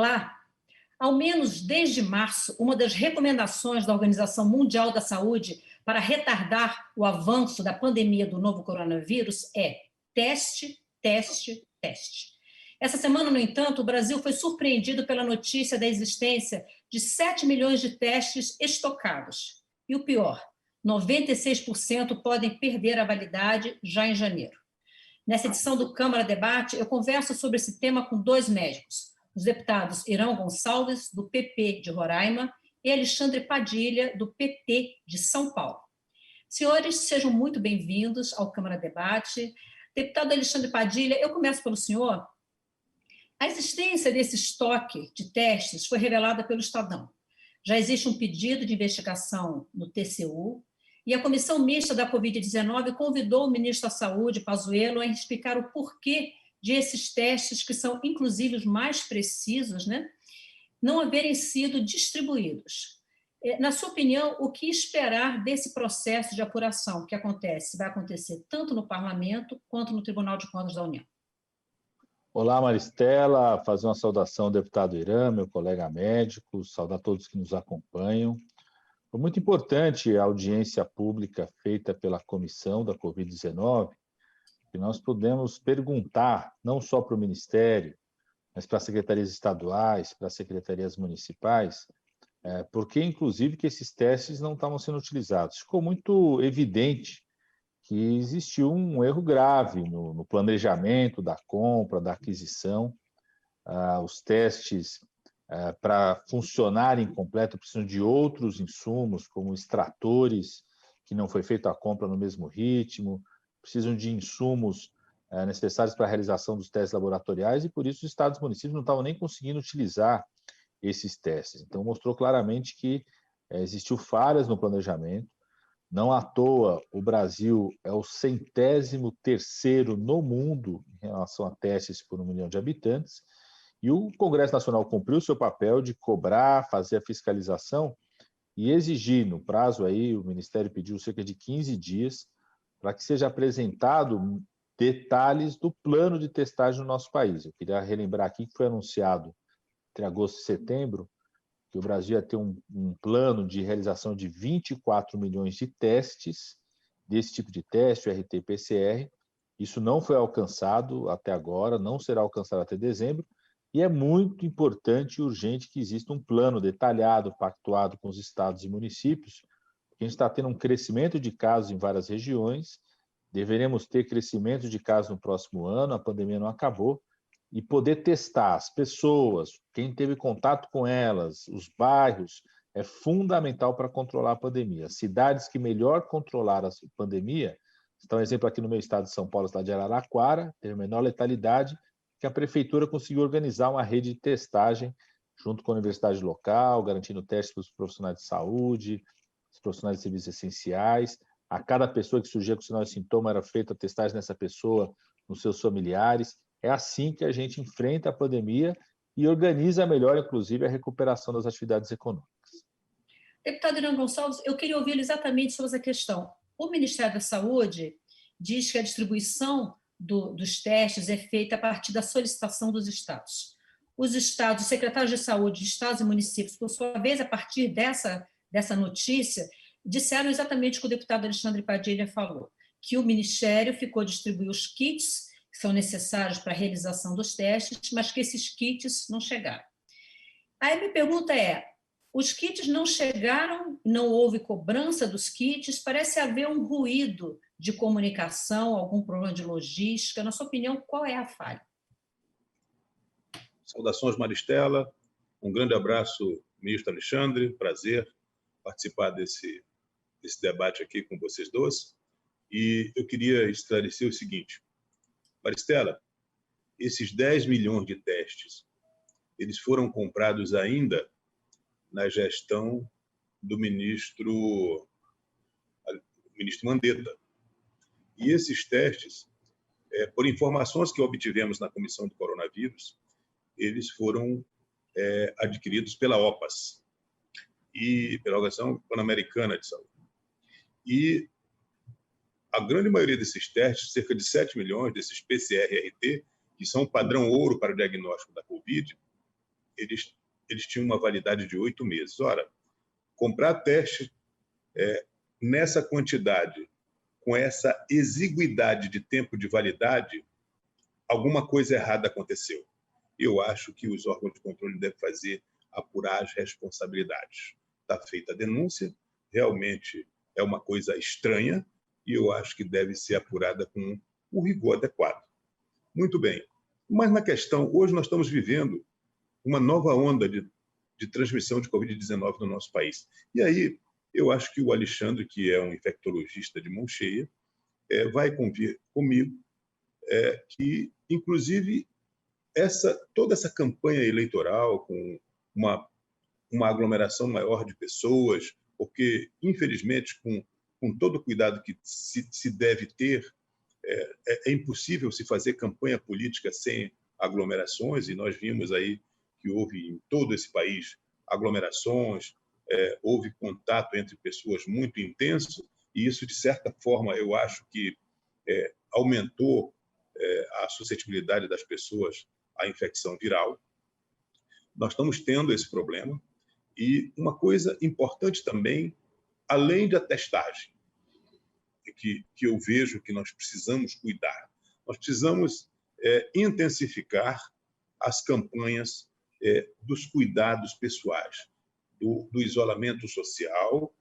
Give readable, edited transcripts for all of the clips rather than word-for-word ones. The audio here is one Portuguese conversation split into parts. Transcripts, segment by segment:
Olá! Ao menos desde março, uma das recomendações da Organização Mundial da Saúde para retardar o avanço da pandemia do novo coronavírus é teste, teste, teste. Essa semana, no entanto, o Brasil foi surpreendido pela notícia da existência de 7 milhões de testes estocados. E o pior, 96% podem perder a validade já em janeiro. Nessa edição do Câmara Debate, eu converso sobre esse tema com dois médicos, os deputados Irão Gonçalves, do PP de Roraima, e Alexandre Padilha, do PT de São Paulo. Senhores, sejam muito bem-vindos ao Câmara Debate. Deputado Alexandre Padilha, eu começo pelo senhor. A existência desse estoque de testes foi revelada pelo Estadão. Já existe um pedido de investigação no TCU, e a Comissão Mista da Covid-19 convidou o ministro da Saúde, Pazuello, a explicar o porquê de esses testes, que são inclusive os mais precisos, não haverem sido distribuídos. Na sua opinião, o que esperar desse processo de apuração que vai acontecer tanto no Parlamento quanto no Tribunal de Contas da União? Olá, Maristela, fazer uma saudação ao deputado Irã, meu colega médico, saudar todos que nos acompanham. Foi muito importante a audiência pública feita pela comissão da Covid-19, que nós pudemos perguntar, não só para o Ministério, mas para as secretarias estaduais, para as secretarias municipais, por que, inclusive, que esses testes não estavam sendo utilizados. Ficou muito evidente que existiu um erro grave no planejamento da compra, da aquisição. Os testes, para funcionarem completo, precisam de outros insumos, como extratores, que não foi feita a compra no mesmo ritmo, precisam de insumos necessários para a realização dos testes laboratoriais, e por isso os estados e municípios não estavam nem conseguindo utilizar esses testes. Então, mostrou claramente que existiu falhas no planejamento. Não à toa, o Brasil é o 103º no mundo em relação a testes por 1 milhão de habitantes, e o Congresso Nacional cumpriu o seu papel de cobrar, fazer a fiscalização e exigir, no prazo aí, o Ministério pediu cerca de 15 dias, para que seja apresentado detalhes do plano de testagem no nosso país. Eu queria relembrar aqui que foi anunciado entre agosto e setembro que o Brasil ia ter um plano de realização de 24 milhões de testes, desse tipo de teste, o RT-PCR. Isso não foi alcançado até agora, não será alcançado até dezembro, e é muito importante e urgente que exista um plano detalhado, pactuado com os estados e municípios, porque a gente está tendo um crescimento de casos em várias regiões, deveremos ter crescimento de casos no próximo ano, a pandemia não acabou, e poder testar as pessoas, quem teve contato com elas, os bairros, é fundamental para controlar a pandemia. As cidades que melhor controlaram a pandemia, está um exemplo aqui no meu estado de São Paulo, estado de Araraquara, teve menor letalidade, que a prefeitura conseguiu organizar uma rede de testagem junto com a universidade local, garantindo testes para os profissionais de saúde, os profissionais de serviços essenciais. A cada pessoa que surgia com sinal e sintoma era feita a testagem nessa pessoa, nos seus familiares. É assim que a gente enfrenta a pandemia e organiza melhor, inclusive, a recuperação das atividades econômicas. Deputado Irã Gonçalves, eu queria ouvi-lo exatamente sobre essa questão. O Ministério da Saúde diz que a distribuição dos testes é feita a partir da solicitação dos estados. Os estados, os secretários de saúde de estados e municípios, por sua vez, a partir dessa notícia, disseram exatamente o que o deputado Alexandre Padilha falou, que o Ministério ficou a distribuir os kits que são necessários para a realização dos testes, mas que esses kits não chegaram. Aí minha pergunta é, os kits não chegaram, não houve cobrança dos kits, parece haver um ruído de comunicação, algum problema de logística. Na sua opinião, qual é a falha? Saudações, Maristela. Um grande abraço, ministro Alexandre. Prazer participar desse debate aqui com vocês dois. E eu queria esclarecer o seguinte. Maristela, esses 10 milhões de testes, eles foram comprados ainda na gestão do ministro Mandetta. E esses testes, por informações que obtivemos na Comissão do Coronavírus, eles foram adquiridos pela OPAS e pela Organização Pan-Americana de Saúde. E a grande maioria desses testes, cerca de 7 milhões desses PCR-RT, que são o padrão ouro para o diagnóstico da Covid, eles tinham uma validade de 8 meses. Ora, comprar teste nessa quantidade, com essa exiguidade de tempo de validade, alguma coisa errada aconteceu. Eu acho que os órgãos de controle devem apurar as responsabilidades. Está feita a denúncia, realmente é uma coisa estranha, e eu acho que deve ser apurada com o rigor adequado. Muito bem. Mas na questão, hoje nós estamos vivendo uma nova onda de transmissão de Covid-19 no nosso país. E aí, eu acho que o Alexandre, que é um infectologista de mão cheia, vai convir comigo que, inclusive, toda essa campanha eleitoral com uma aglomeração maior de pessoas, porque, infelizmente, com todo o cuidado que se deve ter, é impossível se fazer campanha política sem aglomerações, e nós vimos aí que houve em todo esse país aglomerações, houve contato entre pessoas muito intenso, e isso, de certa forma, eu acho que aumentou a suscetibilidade das pessoas à infecção viral. Nós estamos tendo esse problema. E uma coisa importante também, além da testagem, que eu vejo que nós precisamos cuidar, nós precisamos intensificar as campanhas dos cuidados pessoais, do isolamento social,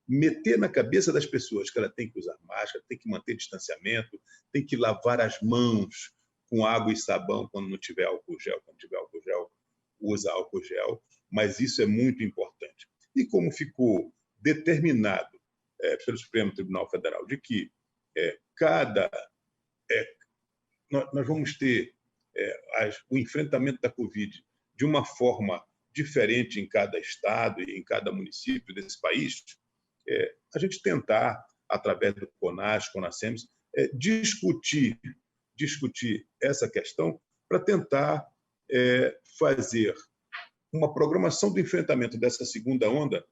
meter na cabeça das pessoas que ela tem que usar máscara, tem que manter distanciamento, tem que lavar as mãos com água e sabão quando não tiver álcool gel, quando tiver álcool gel, usa álcool gel, mas isso é muito importante. E como ficou determinado pelo Supremo Tribunal Federal de que nós vamos ter o enfrentamento da Covid de uma forma diferente em cada estado e em cada município desse país, a gente tentar, através do CONAS, CONASEMS, discutir essa questão para tentar fazer uma programação do enfrentamento dessa segunda onda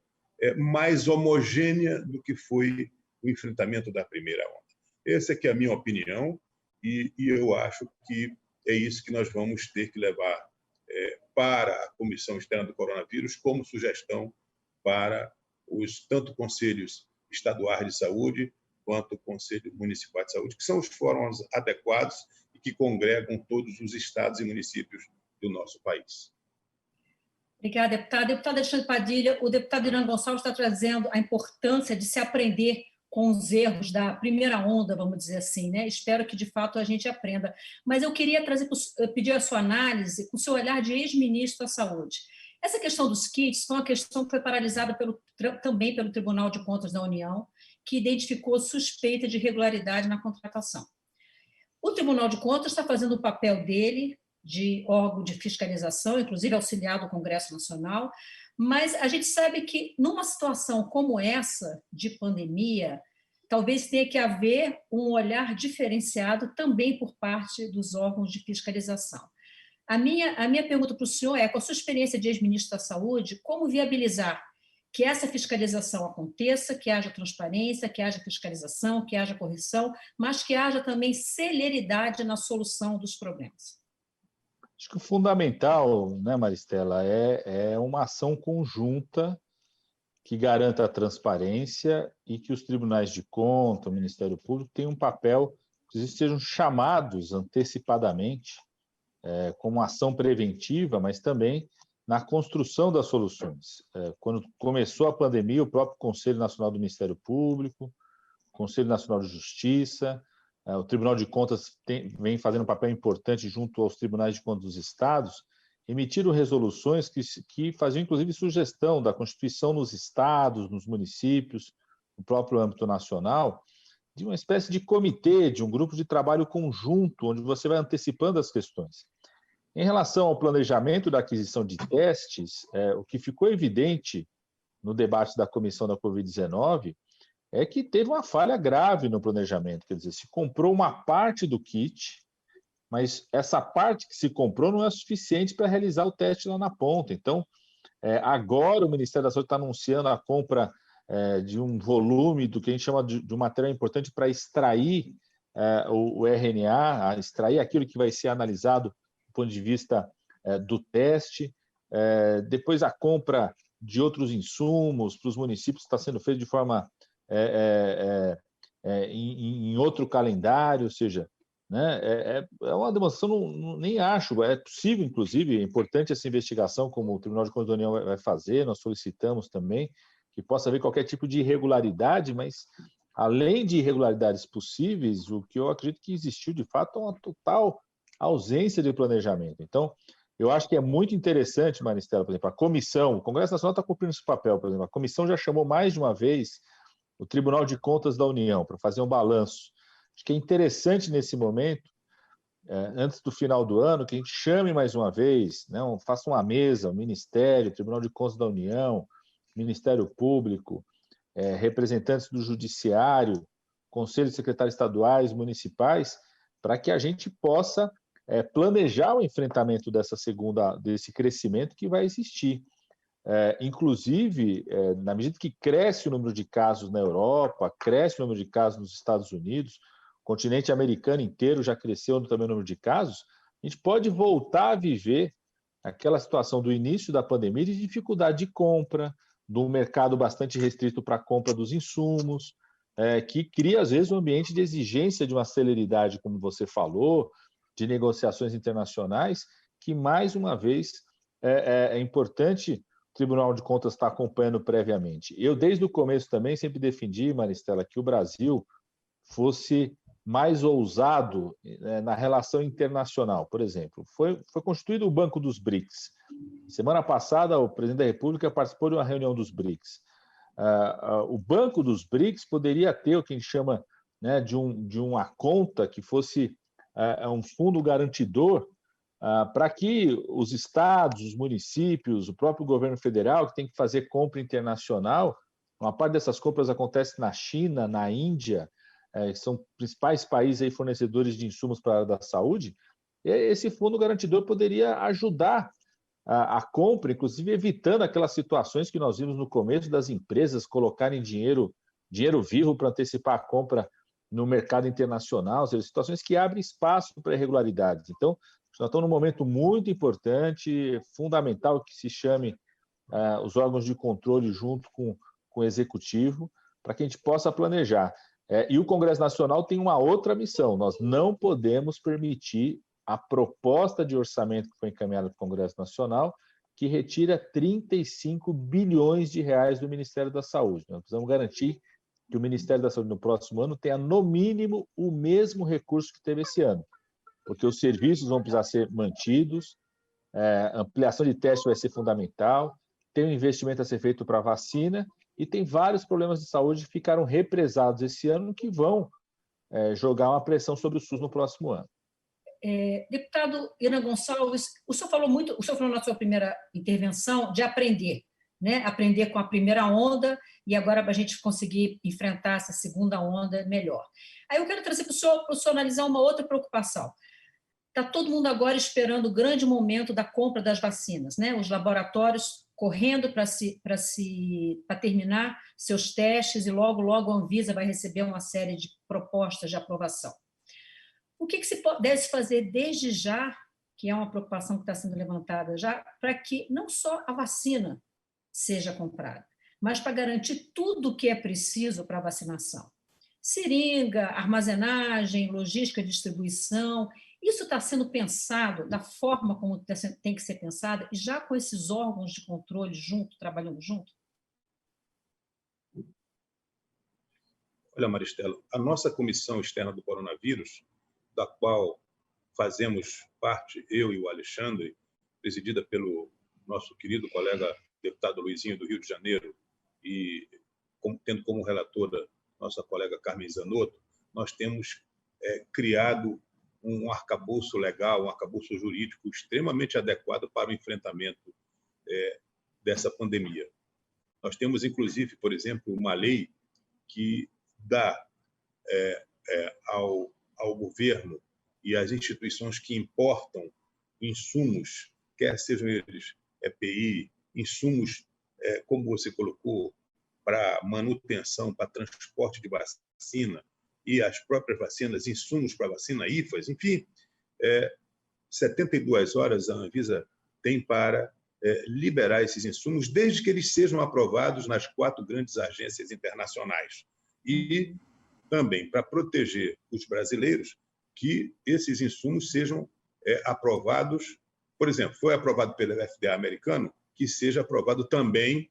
mais homogênea do que foi o enfrentamento da primeira onda. Essa é a minha opinião, e eu acho que é isso que nós vamos ter que levar para a Comissão Externa do Coronavírus como sugestão para tanto conselhos estaduais de saúde quanto o Conselho Municipal de Saúde, que são os fóruns adequados e que congregam todos os estados e municípios do nosso país. Obrigada, deputada. Deputada Alexandre Padilha, o deputado Irã Gonçalves está trazendo a importância de se aprender com os erros da primeira onda, vamos dizer assim, né? Espero que, de fato, a gente aprenda. Mas eu queria pedir a sua análise, com o seu olhar de ex-ministro da Saúde. Essa questão dos kits foi uma questão que foi paralisada também pelo Tribunal de Contas da União, que identificou suspeita de irregularidade na contratação. O Tribunal de Contas está fazendo o papel dele, de órgão de fiscalização, inclusive auxiliado do Congresso Nacional, mas a gente sabe que, numa situação como essa, de pandemia, talvez tenha que haver um olhar diferenciado também por parte dos órgãos de fiscalização. A minha pergunta para o senhor é, com a sua experiência de ex-ministro da Saúde, como viabilizar que essa fiscalização aconteça, que haja transparência, que haja fiscalização, que haja correção, mas que haja também celeridade na solução dos problemas? Acho que o fundamental, né, Maristela, é uma ação conjunta que garanta a transparência e que os tribunais de contas, o Ministério Público, tenham um papel, inclusive sejam chamados antecipadamente, como ação preventiva, mas também na construção das soluções. Quando começou a pandemia, o próprio Conselho Nacional do Ministério Público, o Conselho Nacional de Justiça, o Tribunal de Contas vem fazendo um papel importante junto aos tribunais de contas dos estados, emitiram resoluções que faziam, inclusive, sugestão da constituição nos estados, nos municípios, no próprio âmbito nacional, de uma espécie de comitê, de um grupo de trabalho conjunto, onde você vai antecipando as questões. Em relação ao planejamento da aquisição de testes, o que ficou evidente no debate da comissão da Covid-19 é que teve uma falha grave no planejamento, quer dizer, se comprou uma parte do kit, mas essa parte que se comprou não é suficiente para realizar o teste lá na ponta. Então, agora o Ministério da Saúde está anunciando a compra de um volume do que a gente chama de um material importante para extrair o RNA, extrair aquilo que vai ser analisado do ponto de vista do teste, depois a compra de outros insumos para os municípios está sendo feita de forma em outro calendário, ou seja, né, é uma demonstração, nem acho, é possível, inclusive, é importante essa investigação, como o Tribunal de Contas da União vai fazer, nós solicitamos também que possa haver qualquer tipo de irregularidade, mas, além de irregularidades possíveis, o que eu acredito que existiu, de fato, é uma total ausência de planejamento. Então, eu acho que é muito interessante, Maristela, por exemplo, a comissão, o Congresso Nacional está cumprindo esse papel, por exemplo, a comissão já chamou mais de uma vez o Tribunal de Contas da União para fazer um balanço. Acho que é interessante nesse momento, antes do final do ano, que a gente chame mais uma vez, né, faça uma mesa, o Ministério, o Tribunal de Contas da União, Ministério Público, representantes do Judiciário, Conselho de Secretários Estaduais, Municipais, para que a gente possa planejar o enfrentamento desse crescimento que vai existir. Inclusive, na medida que cresce o número de casos na Europa, cresce o número de casos nos Estados Unidos, o continente americano inteiro já cresceu também o número de casos, a gente pode voltar a viver aquela situação do início da pandemia de dificuldade de compra, de um mercado bastante restrito para a compra dos insumos, que cria, às vezes, um ambiente de exigência de uma celeridade, como você falou, de negociações internacionais, que, mais uma vez, é importante o Tribunal de Contas estar acompanhando previamente. Eu, desde o começo também, sempre defendi, Maristela, que o Brasil fosse mais ousado na relação internacional. Por exemplo, foi constituído o Banco dos BRICS. Semana passada, o presidente da República participou de uma reunião dos BRICS. O Banco dos BRICS poderia ter o que a gente chama, né, de uma conta que fosse um fundo garantidor para que os estados, os municípios, o próprio governo federal, que tem que fazer compra internacional, uma parte dessas compras acontece na China, na Índia, que são principais países aí fornecedores de insumos para a área da saúde, esse fundo garantidor poderia ajudar a compra, inclusive evitando aquelas situações que nós vimos no começo das empresas colocarem dinheiro vivo para antecipar a compra no mercado internacional, ou seja, situações que abrem espaço para irregularidades. Então, nós estamos num momento muito importante, fundamental que se chame os órgãos de controle junto com o Executivo, para que a gente possa planejar. E o Congresso Nacional tem uma outra missão, nós não podemos permitir a proposta de orçamento que foi encaminhada para o Congresso Nacional, que retira 35 bilhões de reais do Ministério da Saúde. Nós precisamos garantir que o Ministério da Saúde no próximo ano tenha, no mínimo, o mesmo recurso que teve esse ano, porque os serviços vão precisar ser mantidos, ampliação de testes vai ser fundamental, tem um investimento a ser feito para a vacina e tem vários problemas de saúde que ficaram represados esse ano que vão jogar uma pressão sobre o SUS no próximo ano. Deputado Irã Gonçalves, o senhor falou na sua primeira intervenção de aprender, né? Aprender com a primeira onda e agora para a gente conseguir enfrentar essa segunda onda melhor. Aí eu quero trazer para o senhor analisar uma outra preocupação. Está todo mundo agora esperando o grande momento da compra das vacinas, né? Os laboratórios correndo para terminar seus testes e logo a Anvisa vai receber uma série de propostas de aprovação. O que se deve fazer desde já, que é uma preocupação que está sendo levantada já, para que não só a vacina seja comprada, mas para garantir tudo o que é preciso para a vacinação? Seringa, armazenagem, logística, distribuição, isso está sendo pensado da forma como tem que ser pensado, e já com esses órgãos de controle trabalhando junto? Olha, Maristela, a nossa comissão externa do coronavírus, da qual fazemos parte, eu e o Alexandre, presidida pelo nosso querido colega deputado Luizinho do Rio de Janeiro, e tendo como relatora nossa colega Carmen Zanotto, nós temos criado um arcabouço legal, um arcabouço jurídico extremamente adequado para o enfrentamento dessa pandemia. Nós temos, inclusive, por exemplo, uma lei que dá ao governo e às instituições que importam insumos, quer sejam eles EPI, insumos, como você colocou, para manutenção, para transporte de vacina, e as próprias vacinas, insumos para vacina, IFAs, enfim, 72 horas a Anvisa tem para liberar esses insumos, desde que eles sejam aprovados nas 4 grandes agências internacionais. E também para proteger os brasileiros, que esses insumos sejam aprovados. Por exemplo, foi aprovado pelo FDA americano, que seja aprovado também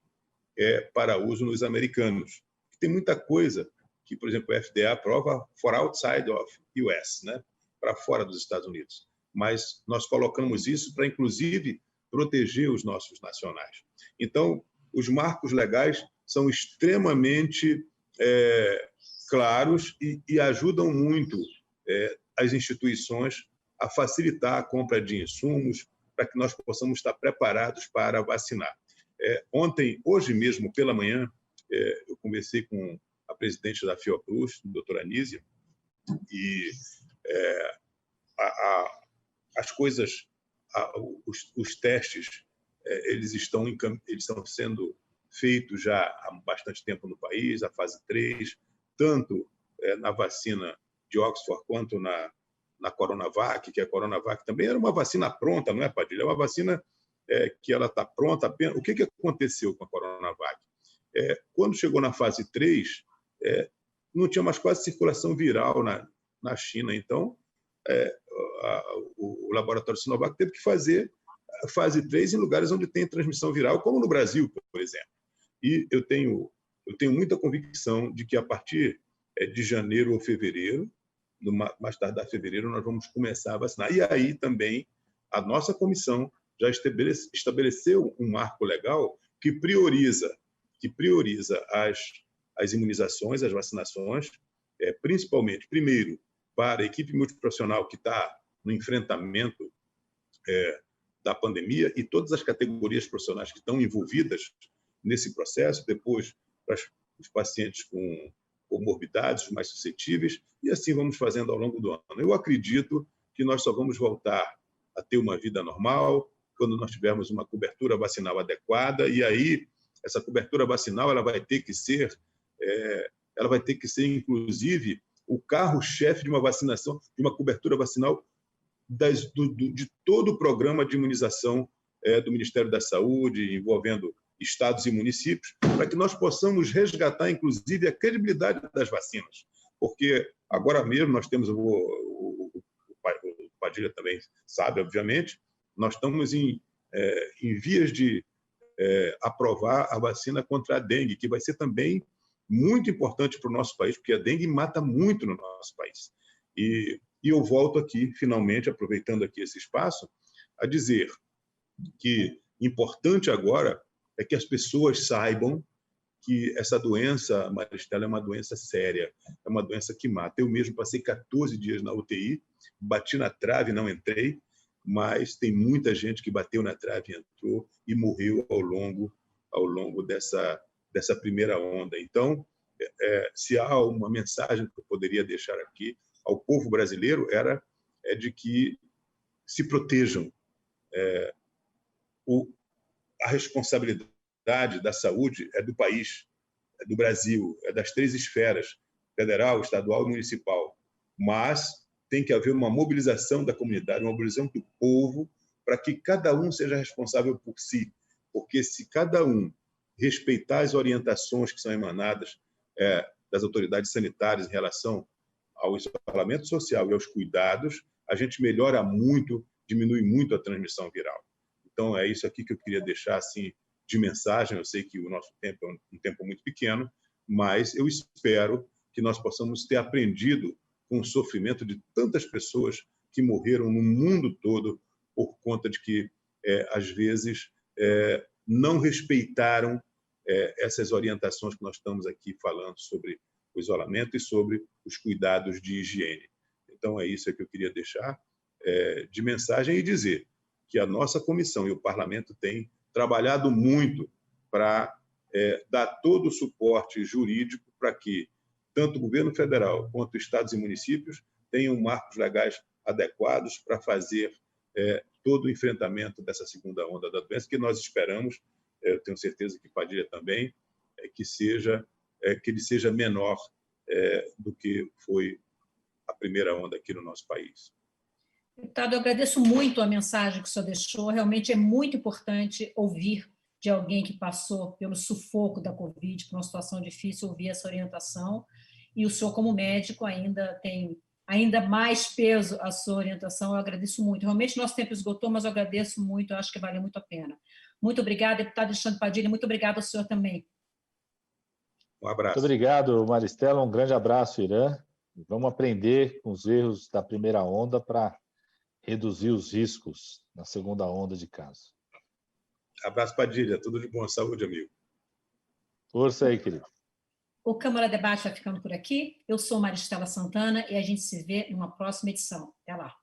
para uso nos americanos. Tem muita coisa que, por exemplo, o FDA aprova for outside of US, né? Para fora dos Estados Unidos. Mas nós colocamos isso para, inclusive, proteger os nossos nacionais. Então, os marcos legais são extremamente claros e ajudam muito as instituições a facilitar a compra de insumos para que nós possamos estar preparados para vacinar. Hoje mesmo, pela manhã, eu conversei com a presidente da Fiocruz, a doutora Anísia, e as coisas, os testes, eles estão sendo feitos já há bastante tempo no país, a fase 3, tanto na vacina de Oxford quanto na Coronavac, que a Coronavac também era uma vacina pronta, não é, Padilha? É uma vacina que ela está pronta apenas. O que aconteceu com a Coronavac? Quando chegou na fase 3, não tinha mais quase circulação viral na China. Então, o laboratório Sinovac teve que fazer a fase 3 em lugares onde tem transmissão viral, como no Brasil, por exemplo. E eu tenho muita convicção de que, a partir de janeiro ou fevereiro, mais tardar fevereiro, nós vamos começar a vacinar. E aí também a nossa comissão já estabeleceu um marco legal que prioriza as imunizações, as vacinações, principalmente, primeiro, para a equipe multiprofissional que está no enfrentamento da pandemia e todas as categorias profissionais que estão envolvidas nesse processo, depois para os pacientes com comorbidades mais suscetíveis, e assim vamos fazendo ao longo do ano. Eu acredito que nós só vamos voltar a ter uma vida normal quando nós tivermos uma cobertura vacinal adequada, e aí essa cobertura vacinal ela vai ter que ser, inclusive, o carro-chefe de uma vacinação, de uma cobertura vacinal de todo o programa de imunização do Ministério da Saúde, envolvendo estados e municípios, para que nós possamos resgatar, inclusive, a credibilidade das vacinas. Porque agora mesmo nós temos, o Padilha também sabe, obviamente, nós estamos em vias de aprovar a vacina contra a dengue, que vai ser também muito importante para o nosso país, porque a dengue mata muito no nosso país. E eu volto aqui, finalmente, aproveitando aqui esse espaço, a dizer que importante agora é que as pessoas saibam que essa doença, Maristela, é uma doença séria, é uma doença que mata. Eu mesmo passei 14 dias na UTI, bati na trave, não entrei, mas tem muita gente que bateu na trave, entrou e morreu ao longo dessa primeira onda. Então, se há uma mensagem que eu poderia deixar aqui ao povo brasileiro, é de que se protejam. A responsabilidade da saúde é do país, é do Brasil, é das 3 esferas, federal, estadual e municipal. Mas tem que haver uma mobilização da comunidade, uma mobilização do povo, para que cada um seja responsável por si. Porque se cada um respeitar as orientações que são emanadas das autoridades sanitárias em relação ao isolamento social e aos cuidados, a gente melhora muito, diminui muito a transmissão viral. Então, é isso aqui que eu queria deixar assim, de mensagem. Eu sei que o nosso tempo é um tempo muito pequeno, mas eu espero que nós possamos ter aprendido com o sofrimento de tantas pessoas que morreram no mundo todo por conta de que, às vezes, não respeitaram essas orientações que nós estamos aqui falando sobre o isolamento e sobre os cuidados de higiene. Então, é isso que eu queria deixar de mensagem e dizer que a nossa comissão e o parlamento têm trabalhado muito para dar todo o suporte jurídico para que tanto o governo federal quanto estados e municípios tenham marcos legais adequados para fazer todo o enfrentamento dessa segunda onda da doença, que nós esperamos, eu tenho certeza que Padilha também, que ele seja menor do que foi a primeira onda aqui no nosso país. Deputado, eu agradeço muito a mensagem que o senhor deixou. Realmente é muito importante ouvir de alguém que passou pelo sufoco da Covid, por uma situação difícil, ouvir essa orientação. E o senhor, como médico, ainda tem ainda mais peso a sua orientação. Eu agradeço muito. Realmente, nosso tempo esgotou, mas eu agradeço muito, eu acho que valeu muito a pena. Muito obrigada, deputado Alexandre Padilha, muito obrigada ao senhor também. Um abraço. Muito obrigado, Maristela, um grande abraço, Irã. Vamos aprender com os erros da primeira onda para reduzir os riscos na segunda onda de casos. Abraço, Padilha. Tudo de bom. Saúde, amigo. Força aí, querido. O Câmara Debate vai ficando por aqui. Eu sou Maristela Santana e a gente se vê numa próxima edição. Até lá.